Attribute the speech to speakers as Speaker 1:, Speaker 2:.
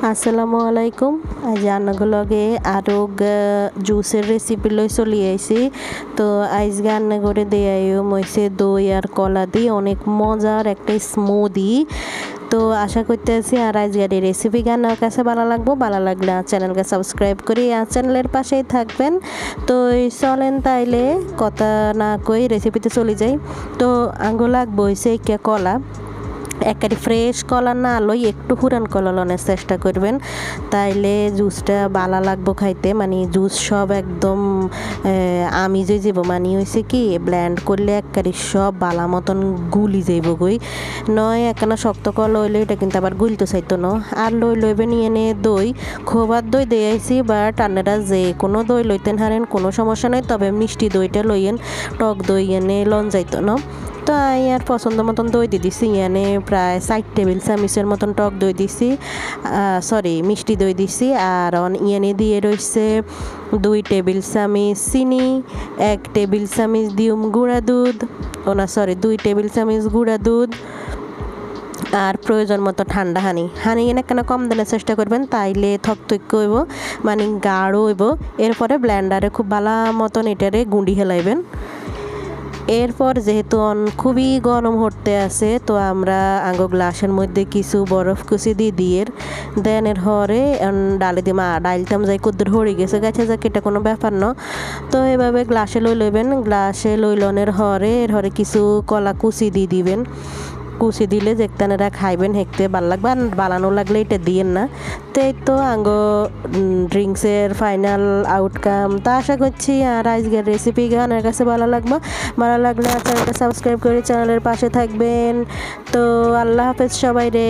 Speaker 1: আসসালামু আলাইকুম। আজ রান্নাগুলোকে আরও জুসের রেসিপি লই চলি আইছি। তো আজ রান্না করে দেয়াইও মইছে দই আর কলা দিয়ে অনেক মজার একটা স্মুদি। তো আশা করতেছি আর আজকের এই রেসিপি গানার কাছে ভালো লাগবো। ভালো লাগলে চ্যানেলকে সাবস্ক্রাইব করি আর চ্যানেলের পাশেই থাকবেন। তো চলেন তাইলে কথা না কই রেসিপিতে চলে যাই। তো আঙ্গো লাগবো হইছে কলা, একেবারে ফ্রেশ কলা না লই একটু পুরান কলা লনের চেষ্টা করবেন, তাইলে জুসটা ভালো লাগবো খাইতে। মানে জুস সব একদম আমি যে যাব মানে হয়েছে কি ব্ল্যান্ড করলে একেবারে সব বালা মতন গুলি যাইব গই। নয় একখানা শক্ত কলা হইলে এটা কিন্তু আবার গুলতে চাইতো না। আর লইবেন এনে দই, খোবার দই দিয়ে আইসি, বাট আপনারা যে কোনো দই লইতেন হারেন, কোনো সমস্যা নয়, তবে মিষ্টি দইটা লইয়েন, টক দই এনে লন যাইতো না। তো আর পছন্দ মতন দই দিয়ে দিছি, এনে প্রায় 4 টেবিল চামচের মতন টক দই দিছি, মিষ্টি দই দিছি। আর এনে দিয়ে রয়েছে 2 টেবিল চামচ চিনি, 1 টেবিল চামচ দিউম গুঁড়া দুধ, 2 টেবিল চামচ গুঁড়া দুধ, আর প্রয়োজন মতো ঠান্ডা হানি এনে কেন কম দেওয়ার চেষ্টা করবেন, তাইলে থকথক হইব, মানে গাঢ় হইব। এরপরে ব্লেন্ডারে খুব ভালো মতন এটারে গুঁড়ি হেলাইবেন। এরপর যেহেতু খুবই গরম হতে আছে, তো আমরা আঙ্গো গ্লাসের মধ্যে কিছু বরফ কুচি দিয়ে দেন এর হরে ডালে দিয়ে ডাইলতাম যাই কুদ্দুর হরে গেছে গাছে যাক, এটা কোনো ব্যাপার না। তো এভাবে গ্লাসে লইবেন, গ্লাসে লইলনের হরে এর হরে কিছু কলা কুচি দিয়ে দিবেন। কুচি দিলে যেতানেরা খাইবেন, হেঁকতে ভাল লাগবে, আর বানানো লাগলে এটা দিয়েন না। তো এই তো আঙ্গো ড্রিঙ্কসের ফাইনাল আউটকাম। তা আশা করছি আর আজকের রেসিপি গানের কাছে ভালো লাগলো। ভালো লাগলে চ্যানেলটা সাবস্ক্রাইব করে চ্যানেলের পাশে থাকবেন। তো আল্লাহ হাফেজ সবাই রে।